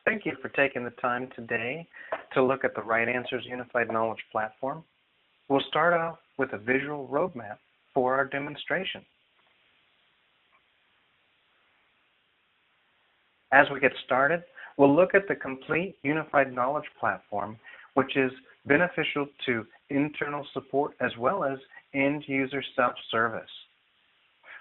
Thank you for taking the time today to look at the RightAnswers Unified Knowledge Platform. We'll start out with a visual roadmap for our demonstration. As we get started, we'll look at the complete Unified Knowledge Platform, which is beneficial to internal support as well as end-user self-service.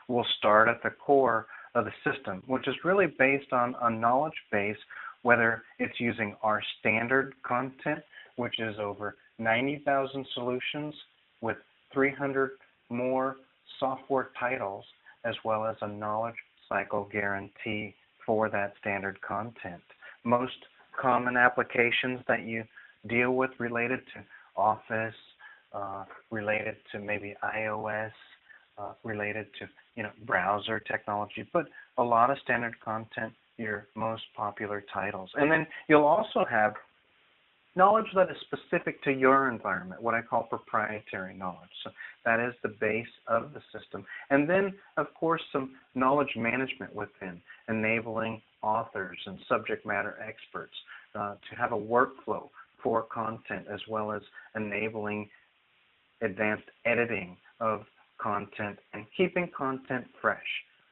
We'll start at the core of the system, which is really based on a knowledge base, whether it's using our standard content, which is over 90,000 solutions with 300 more software titles, as well as a knowledge cycle guarantee for that standard content. Most common applications that you deal with related to Office, related to maybe iOS, related to browser technology, but a lot of standard content, your most popular titles. And then you'll also have knowledge that is specific to your environment, what I call proprietary knowledge. So that is the base of the system. And then, of course, some knowledge management within, enabling authors and subject matter experts to have a workflow for content, as well as enabling advanced editing of content and keeping content fresh.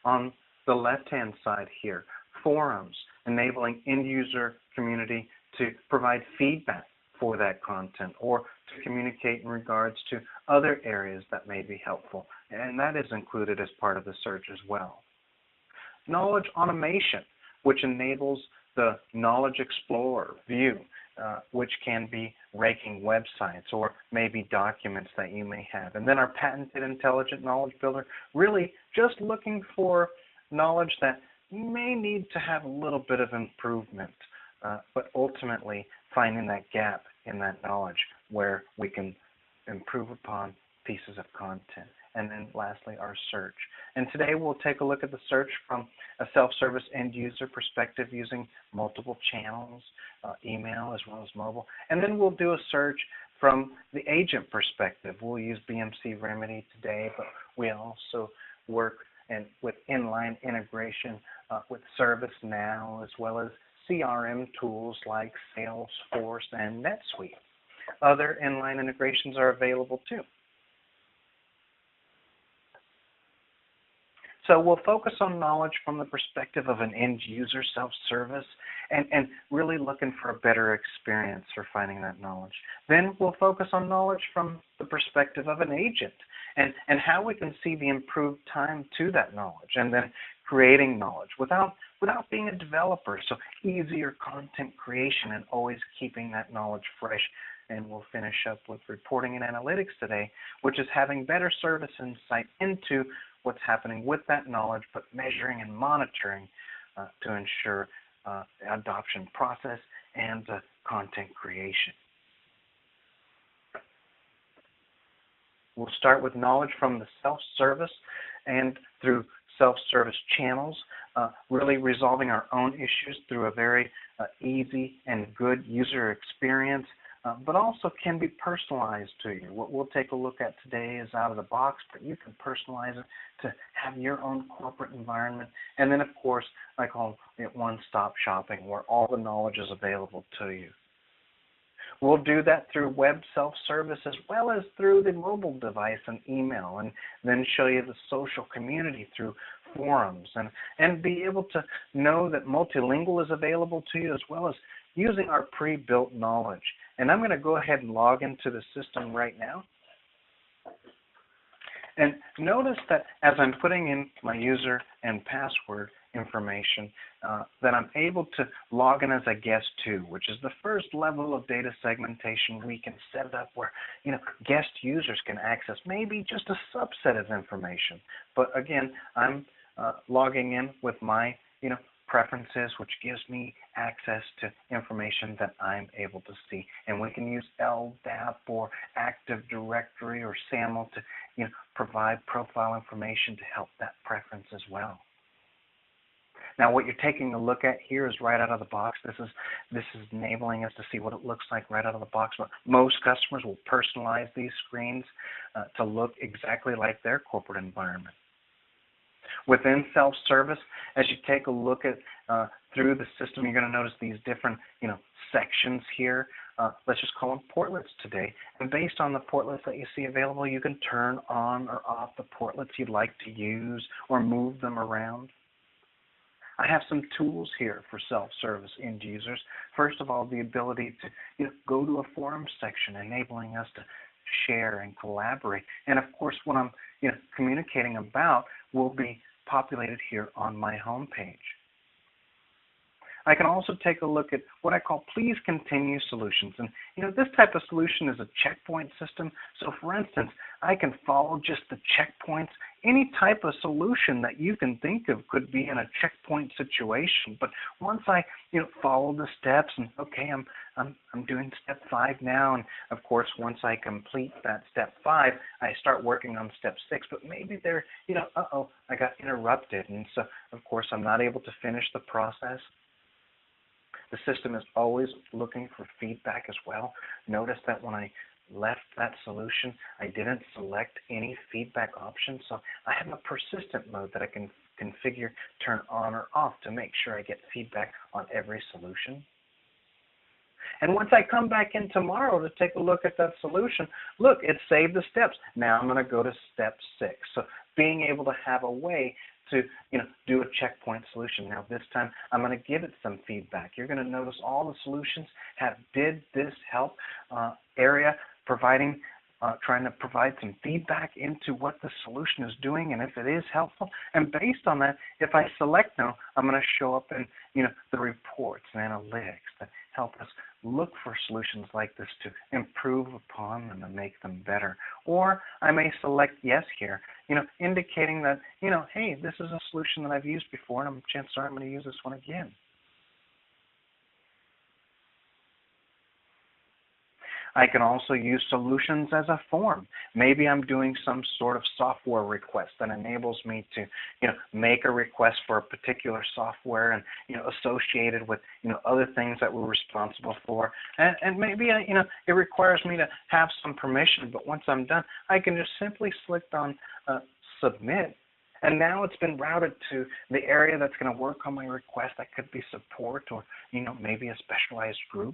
On the left-hand side here, forums, enabling end-user community to provide feedback for that content or to communicate in regards to other areas that may be helpful. And that is included as part of the search as well. Knowledge automation, which enables the Knowledge Explorer view, which can be ranking websites or maybe documents that you may have. And then our patented intelligent knowledge builder, really just looking for knowledge that may need to have a little bit of improvement, but ultimately finding that gap in that knowledge where we can improve upon pieces of content. And then lastly, our search. And today we'll take a look at the search from a self-service end-user perspective using multiple channels, email as well as mobile. And then we'll do a search from the agent perspective. We'll use BMC Remedy today, but we also work with inline integration with ServiceNow, as well as CRM tools like Salesforce and NetSuite. Other inline integrations are available too. So we'll focus on knowledge from the perspective of an end-user self-service and really looking for a better experience for finding that knowledge. Then we'll focus on knowledge from the perspective of an agent and how we can see the improved time to that knowledge, and then creating knowledge without being a developer, so easier content creation and always keeping that knowledge fresh. And we'll finish up with reporting and analytics today, which is having better service insight into what's happening with that knowledge, but measuring and monitoring to ensure adoption process and content creation. We'll start with knowledge from the self-service and through self-service channels, really resolving our own issues through a very easy and good user experience, but also can be personalized to you. What we'll take a look at today is out of the box, but you can personalize it to have your own corporate environment. And then, of course, I call it one-stop shopping, where all the knowledge is available to you. We'll do that through web self-service as well as through the mobile device and email, and then show you the social community through forums, and be able to know that multilingual is available to you, as well as using our pre-built knowledge. And I'm going to go ahead and log into the system right now. And notice that as I'm putting in my user and password information, that I'm able to log in as a guest too, which is the first level of data segmentation. We can set it up where guest users can access maybe just a subset of information. But again, I'm logging in with my preferences, which gives me access to information that I'm able to see. And we can use LDAP or Active Directory or SAML to provide profile information to help that preference as well. Now, what you're taking a look at here is right out of the box. This is enabling us to see what it looks like right out of the box. But most customers will personalize these screens to look exactly like their corporate environment. Within self-service, as you take a look at through the system, you're going to notice these different, sections here. Let's just call them portlets today. And based on the portlets that you see available, you can turn on or off the portlets you'd like to use or move them around. I have some tools here for self-service end users. First of all, the ability to go to a forum section, enabling us to share and collaborate. And of course, what I'm communicating about will be populated here on my home page. I can also take a look at what I call please continue solutions. And this type of solution is a checkpoint system. So for instance, I can follow just the checkpoints. Any type of solution that you can think of could be in a checkpoint situation. But once I follow the steps and okay, I'm doing step 5 now, and of course once I complete that step 5, I start working on step 6. But maybe there, I got interrupted, and so of course I'm not able to finish the process. The system is always looking for feedback as well. Notice that when I left that solution, I didn't select any feedback options, so I have a persistent mode that I can configure, turn on or off to make sure I get feedback on every solution. And once I come back in tomorrow to take a look at that solution, look, it saved the steps. Now I'm going to go to step 6. So being able to have a way to do a checkpoint solution. Now this time I'm going to give it some feedback. You're going to notice all the solutions have did this help area, providing trying to provide some feedback into what the solution is doing and if it is helpful. And based on that, if I select no, I'm going to show up in the reports and analytics that help us look for solutions like this to improve upon them and make them better. Or I may select yes here, indicating that, hey, this is a solution that I've used before and chances are I'm going to use this one again. I can also use solutions as a form. Maybe I'm doing some sort of software request that enables me to, make a request for a particular software and, associated with, other things that we're responsible for. And maybe, it requires me to have some permission, but once I'm done, I can just simply select on submit. And now it's been routed to the area that's going to work on my request. That could be support or, maybe a specialized group.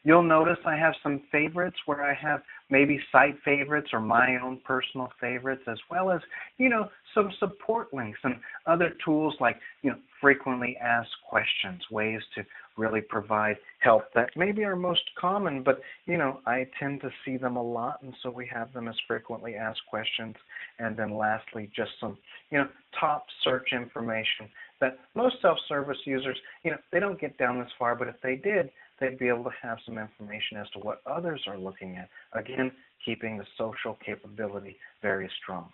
You'll notice I have some favorites where I have maybe site favorites or my own personal favorites, as well as, some support links and other tools like, frequently asked questions, ways to really provide help that maybe are most common, but, I tend to see them a lot, and so we have them as frequently asked questions. And then lastly, just some, top search information that most self-service users, they don't get down this far, but if they did, they'd be able to have some information as to what others are looking at. Again, keeping the social capability very strong.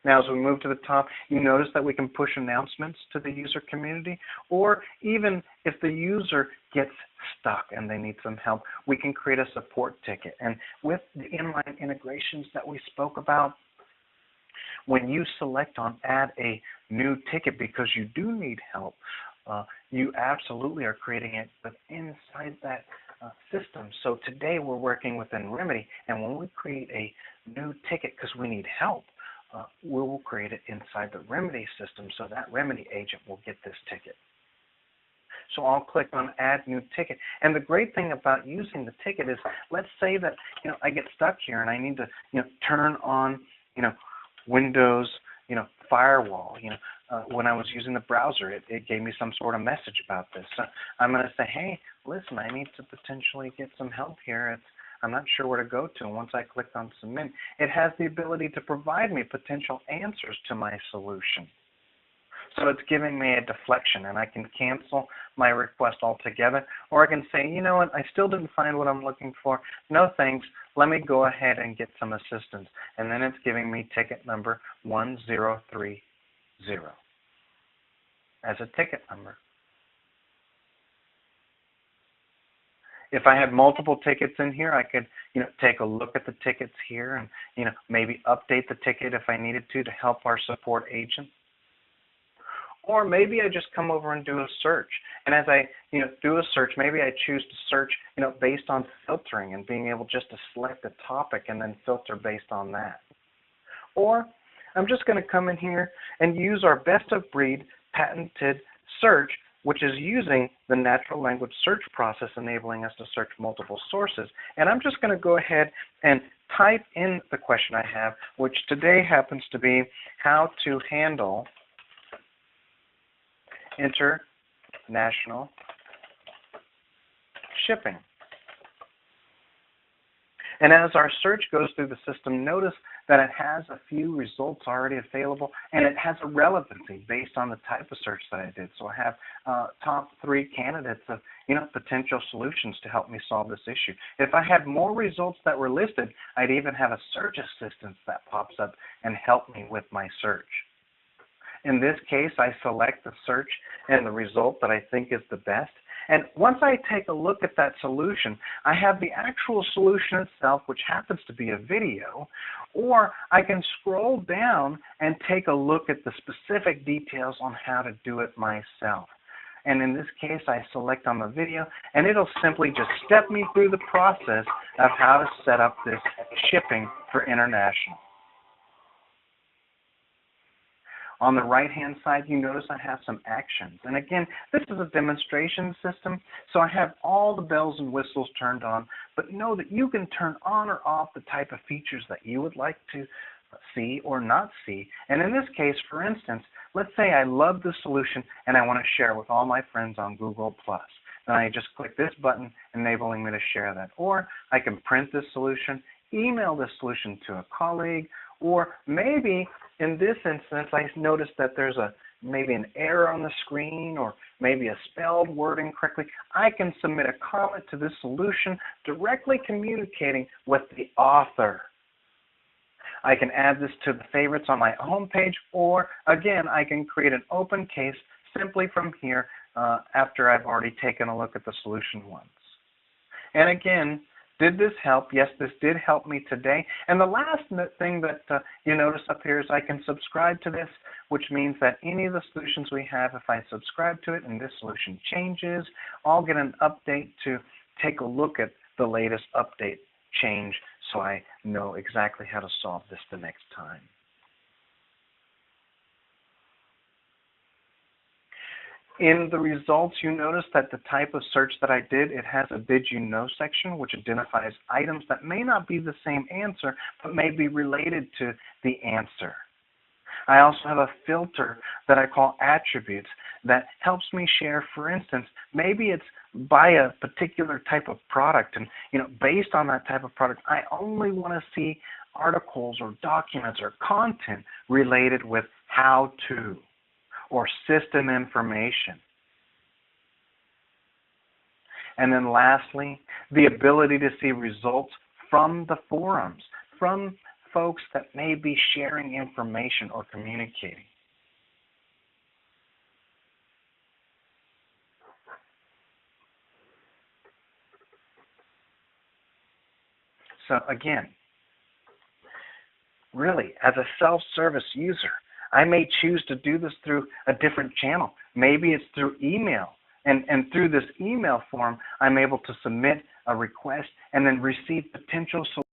Now, as we move to the top, you notice that we can push announcements to the user community, or even if the user gets stuck and they need some help, we can create a support ticket. And with the inline integrations that we spoke about, when you select on add a new ticket because you do need help, you absolutely are creating it inside that system. So today we're working within Remedy, and when we create a new ticket because we need help, we will create it inside the Remedy system, so that Remedy agent will get this ticket. So I'll click on add new ticket. And the great thing about using the ticket is, let's say that I get stuck here and I need to turn on Windows firewall. When I was using the browser, it gave me some sort of message about this. So I'm going to say, hey, listen, I need to potentially get some help here. I'm not sure where to go to. And once I click on submit, it has the ability to provide me potential answers to my solution. So it's giving me a deflection, and I can cancel my request altogether, or I can say, you know what, I still didn't find what I'm looking for. No thanks. Let me go ahead and get some assistance. And then it's giving me ticket number 1030 as a ticket number. If I had multiple tickets in here, I could, take a look at the tickets here and, maybe update the ticket if I needed to help our support agent. Or maybe I just come over and do a search. And as I, do a search, maybe I choose to search, based on filtering and being able just to select a topic and then filter based on that. Or I'm just going to come in here and use our best of breed patented search, which is using the natural language search process, enabling us to search multiple sources. And I'm just going to go ahead and type in the question I have, which today happens to be how to handle international shipping. And as our search goes through the system, notice that it has a few results already available, and it has a relevancy based on the type of search that I did. So I have top 3 candidates of potential solutions to help me solve this issue. If I had more results that were listed, I'd even have a search assistant that pops up and help me with my search. In this case, I select the search and the result that I think is the best. And once I take a look at that solution, I have the actual solution itself, which happens to be a video, or I can scroll down and take a look at the specific details on how to do it myself. And in this case, I select on the video, and it'll simply just step me through the process of how to set up this shipping for international. On the right-hand side, you notice I have some actions. And again, this is a demonstration system, so I have all the bells and whistles turned on, but know that you can turn on or off the type of features that you would like to see or not see. And in this case, for instance, let's say I love this solution and I want to share with all my friends on Google+. Then I just click this button, enabling me to share that. Or I can print this solution, email this solution to a colleague, or maybe in this instance, I noticed that there's maybe an error on the screen or maybe a spelled word incorrectly. I can submit a comment to this solution, directly communicating with the author. I can add this to the favorites on my home page, or again, I can create an open case simply from here after I've already taken a look at the solution once. And again, did this help? Yes, this did help me today. And the last thing that you notice up here is I can subscribe to this, which means that any of the solutions we have, if I subscribe to it and this solution changes, I'll get an update to take a look at the latest update change so I know exactly how to solve this the next time. In the results, you notice that the type of search that I did, it has a Did You Know section, which identifies items that may not be the same answer, but may be related to the answer. I also have a filter that I call attributes that helps me share, for instance, maybe it's by a particular type of product, and based on that type of product, I only want to see articles or documents or content related with how to, or system information. And then lastly, the ability to see results from the forums, from folks that may be sharing information or communicating. So again, really, as a self-service user, I may choose to do this through a different channel. Maybe it's through email. And through this email form, I'm able to submit a request and then receive potential solutions